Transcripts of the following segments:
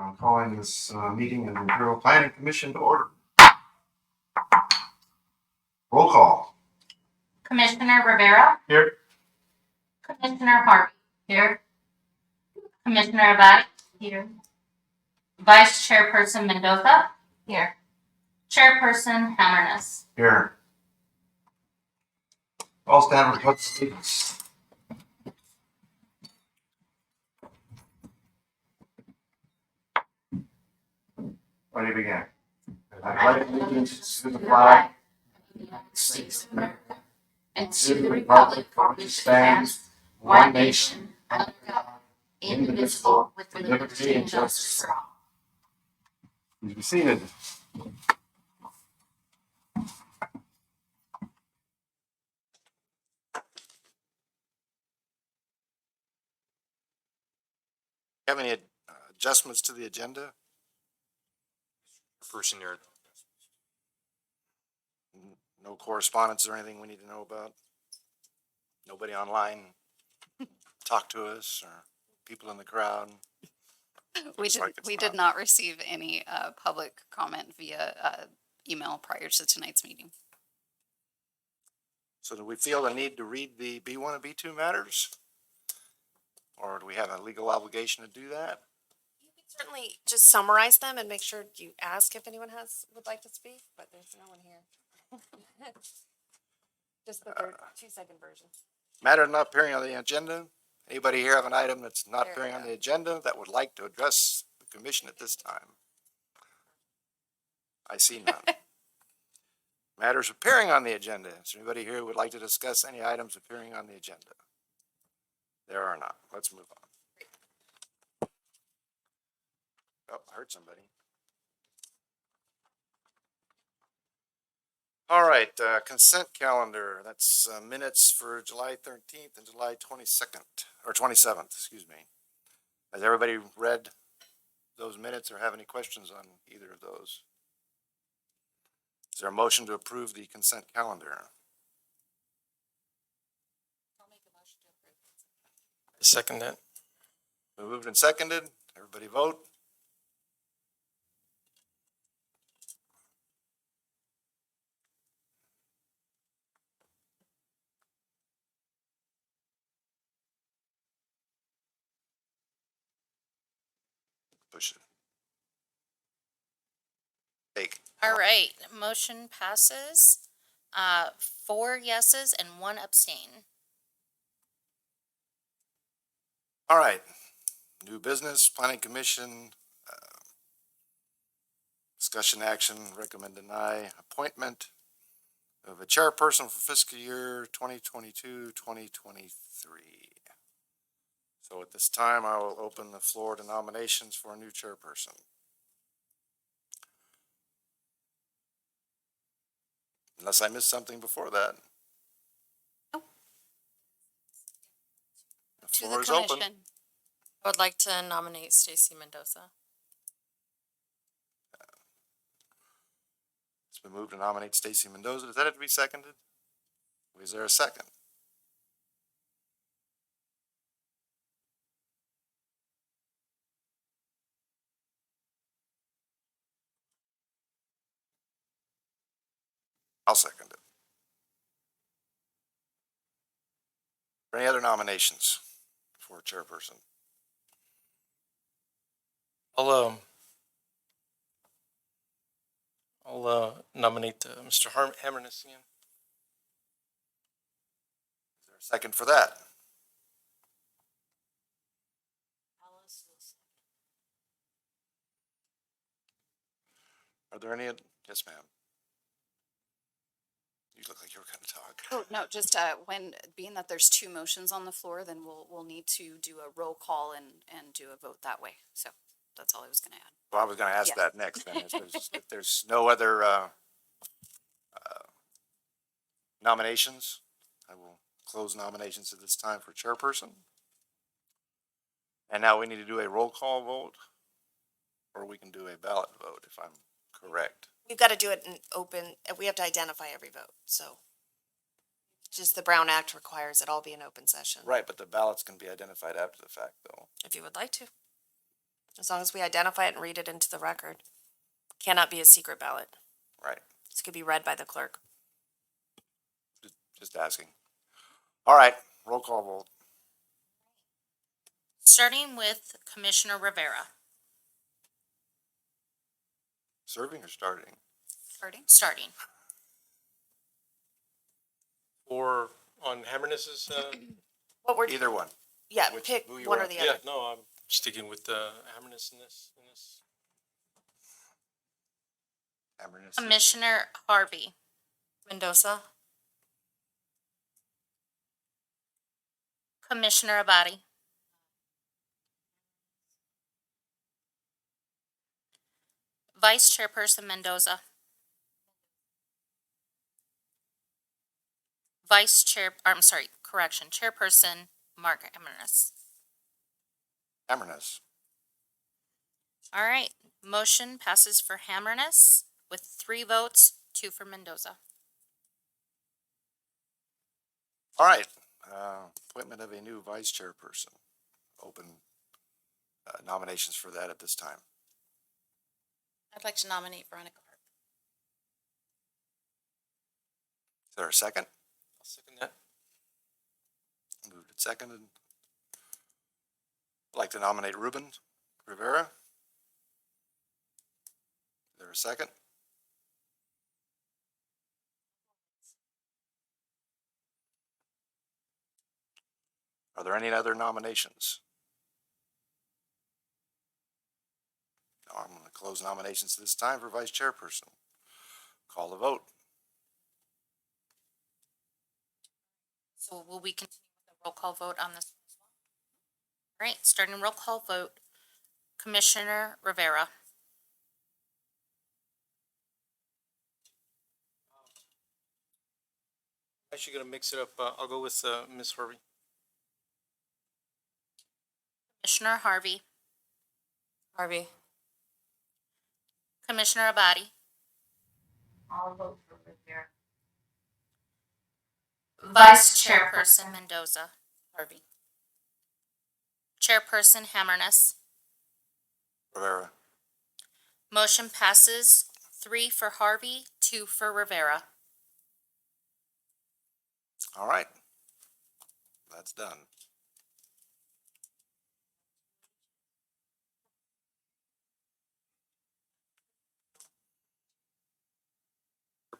I'm calling this meeting of the Imperial Planning Commission to order. Roll call. Commissioner Rivera. Here. Commissioner Harvey. Here. Commissioner Abadi. Here. Vice-Chairperson Mendoza. Here. Chairperson Hammerness. Here. All stand for pledge of allegiance. Where do you begin? I pledge allegiance to the flag of the United States of America and to the republic for which stands one nation under God, indivisible, with liberty and justice for all. Please be seated. Have any adjustments to the agenda? Person here. No correspondence or anything we need to know about? Nobody online talk to us or people in the crowd? We did not receive any public comment via email prior to tonight's meeting. So do we feel the need to read the B1 and B2 matters? Or do we have a legal obligation to do that? You can certainly just summarize them and make sure you ask if anyone would like to speak, but there's no one here. Just the 2-second version. Matter not appearing on the agenda. Anybody here have an item that's not There appearing we on go. the agenda that would like to address the commission at this time? I see none. Matters appearing on the agenda. Is there anybody here who would like to discuss any items appearing on the agenda? There are not. Let's move on. Oh, I heard somebody. All right, consent calendar. That's minutes for July 13th and July 22nd, or 27th, excuse me. Has everybody read those minutes or have any questions on either of those? Is there a motion to approve the consent calendar? I'll make a motion to approve. Second that. Moved and seconded. Everybody vote. Push it. Take. All right, motion passes. 4 yeses and 1 abstain. All right. New business, planning commission, discussion action, recommend deny, appointment of a chairperson for fiscal year 2022-2023. So at this time, I will open the floor to nominations for a new chairperson. Unless I missed something before that. Nope. The To floor the is open. commission. I would like to nominate Stacy Mendoza. It's been moved to nominate Stacy Mendoza. Does that have to be seconded? Is there a second? I'll second it. Any other nominations for a chairperson? I'll nominate Mr. Hammerness again. Is there a second for that? Are there any? Yes, ma'am. You look like you were going to talk. Oh, no, just when, being that there's 2 motions on the floor, then we'll need to do a roll call and do a vote that way. So that's all I was going to add. Well, I was going to ask Yes. that next then. If there's no other nominations, I will close nominations at this time for chairperson. And now we need to do a roll call vote, or we can do a ballot vote if I'm correct. We've got to do it in open, we have to identify every vote, so. Just the Brown Act requires it all be an open session. Right, but the ballots can be identified after the fact, though. If you would like to. As long as we identify it and read it into the record. Cannot be a secret ballot. Right, This could be read by the clerk. just asking. All right, roll call vote. Starting with Commissioner Rivera. Serving or starting? Starting. Or on Hammerness's, What we're, Either one. yeah, Which- pick who you one or want? the yeah, other. no, I'm sticking with, Hammerness in this. Hammerness. Commissioner Harvey. Mendoza, Commissioner Abadi. Vice-Chairperson Mendoza. Chairperson Mark Eminis. Hammerness. All right, motion passes for Hammerness with 3 votes, 2 for Mendoza. All right, appointment of a new vice chairperson. Open nominations for that at this time. I'd like to nominate Veronica Hart. Is there a second? I'll second that. Moved and seconded. I'd like to nominate Ruben Rivera. Is there a second? Are there any other nominations? No, I'm going to close nominations this time for vice chairperson. Call the vote. So will we continue with the roll call vote on this one as well? All right, starting roll call vote. Commissioner Rivera. Actually gonna mix it up. I'll go with, Ms. Harvey. Commissioner Harvey. Harvey, Commissioner Abadi. I'll vote for Rivera. Vice-Chairperson Mendoza. Harvey. Chairperson Hammerness. Rivera. Motion passes 3 for Harvey, 2 for Rivera. All right. That's done.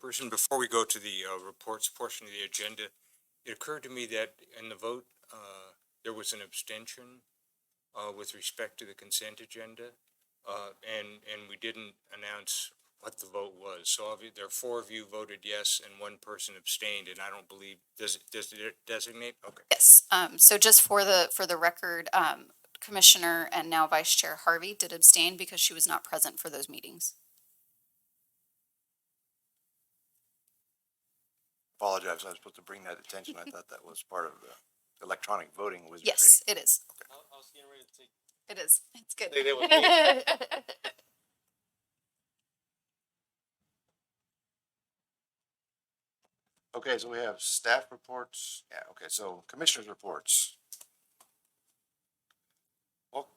Person, before we go to the reports portion of the agenda, it occurred to me that in the vote, there was an abstention with respect to the consent agenda, and we didn't announce what the vote was. So there are 4 of you voted yes and 1 person abstained, and I don't believe, does it designate? Okay. Yes, so just for the record, Commissioner and now Vice Chair Harvey did abstain because she was not present for those meetings. Apologize, I was supposed to bring that attention. I thought that was part of the electronic voting wizardry. Yes, it is. I was getting ready to take. It is. It's good. They would be. Okay, so we have staff reports. Yeah, okay, so commissioners' reports. Well,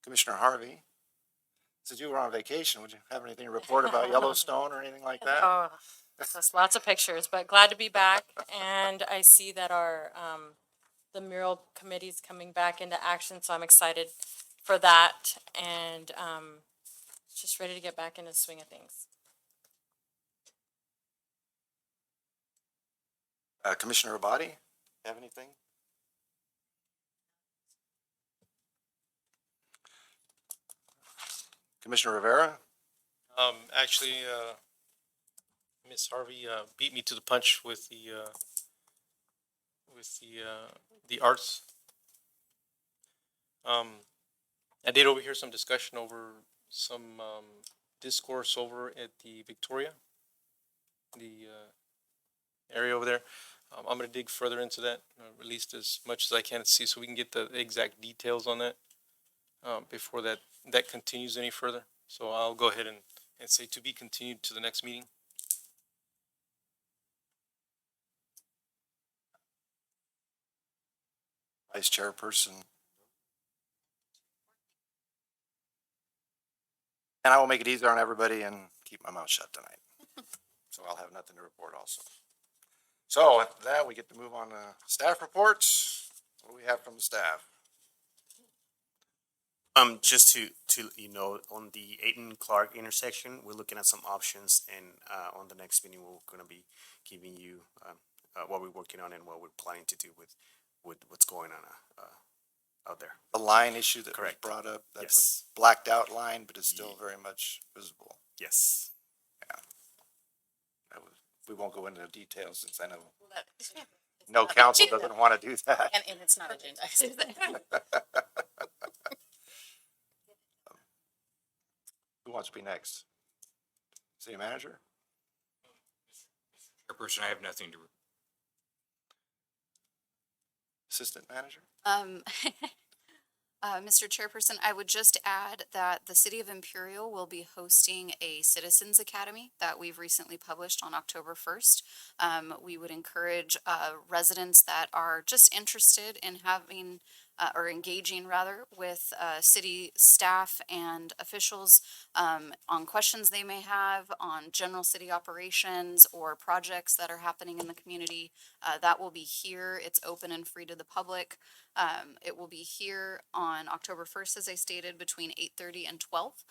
Commissioner Harvey, since you were on vacation, would you have anything to report about Yellowstone or anything like that? Oh, just lots of pictures, but glad to be back. And I see that our, the mural committee's coming back into action, so I'm excited for that. And, just ready to get back into the swing of things. Commissioner Abadi, have anything? Commissioner Rivera? Actually, Ms. Harvey, beat me to the punch with the arts. I did overhear some discussion over some, discourse over at the Victoria, the, area over there. I'm gonna dig further into that, released as much as I can to see, so we can get the exact details on that, before that continues any further. So I'll go ahead and say to be continued to the next meeting. Vice Chairperson? And I will make it easier on everybody and keep my mouth shut tonight. So I'll have nothing to report also. So with that, we get to move on to staff reports. What do we have from the staff? Just to let you know, on the Ayton Clark intersection, we're looking at some options, and on the next meeting, we're gonna be giving you what we're working on and what we're planning to do with what's going on out there. The line issue that was Correct. brought up, that's Yes. a blacked out line, but is still very much visible. Yes. We won't go into details since I know It's no not council agenda. doesn't want to do that. And it's not agenda. Who wants to be next? City manager? Chairperson, I have nothing to, Assistant manager? Mr. Chairperson, I would just add that the City of Imperial will be hosting a Citizens Academy that we've recently published on October 1st. We would encourage residents that are just interested in having or engaging rather with city staff and officials on questions they may have on general city operations or projects that are happening in the community. That will be here. It's open and free to the public. It will be here on October 1st, as I stated, between 8:30 and 12.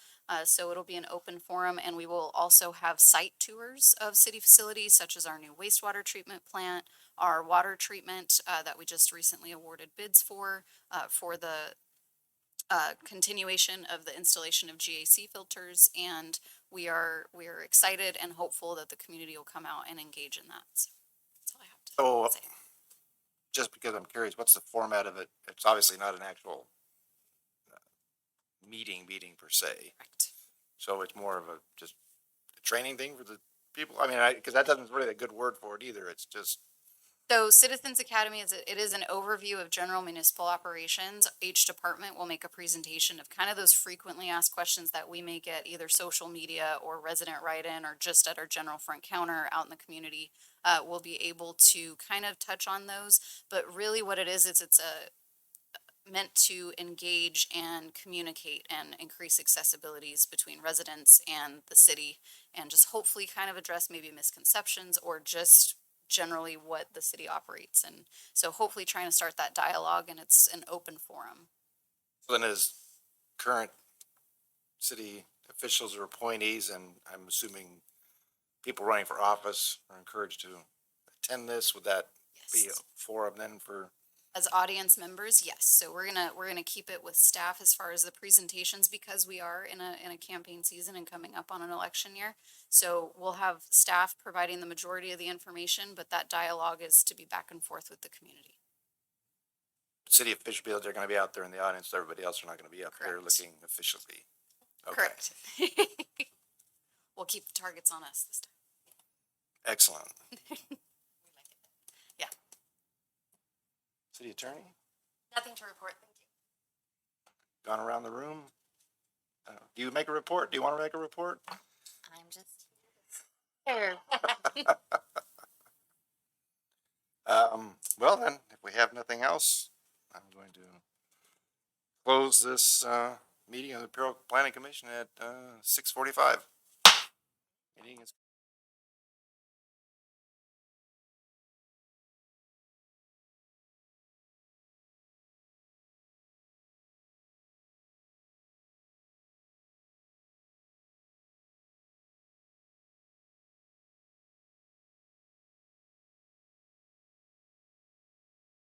So it'll be an open forum, and we will also have site tours of city facilities such as our new wastewater treatment plant, our water treatment that we just recently awarded bids for the continuation of the installation of GAC filters, and we are excited and hopeful that the community will come out and engage in that. So that's all I have to So say. just because I'm curious, what's the format of it? It's obviously not an actual meeting per se. Correct. So it's more of a just a training thing for the people. I mean, because that doesn't really a good word for it either. It's just So Citizens Academy it is an overview of general municipal operations. Each department will make a presentation of kind of those frequently asked questions that we may get either social media or resident write-in or just at our general front counter out in the community. We'll be able to kind of touch on those, but really what it is, it's meant to engage and communicate and increase accessibilities between residents and the city, and just hopefully kind of address maybe misconceptions or just generally what the city operates. And so hopefully trying to start that dialogue, and it's an open forum. so then as current city officials or appointees, and I'm assuming people running for office are encouraged to attend this. Would that be a Yes. forum then for? As audience members, yes. So we're gonna keep it with staff as far as the presentations, because we are in a campaign season and coming up on an election year. So we'll have staff providing the majority of the information, but that dialogue is to be back and forth with the community. City officials, they're going to be out there in the audience. Everybody else are not going to be up there Correct. looking officially. Okay. Correct. We'll keep the targets on us this time. Excellent. Yeah. City attorney, Nothing to report, thank you. gone around the room. Do you make a report? Do you want to make a report? I'm just here. Well then, if we have nothing else, I'm going to close this, meeting of the Imperial Planning Commission at, 6:45. Meeting is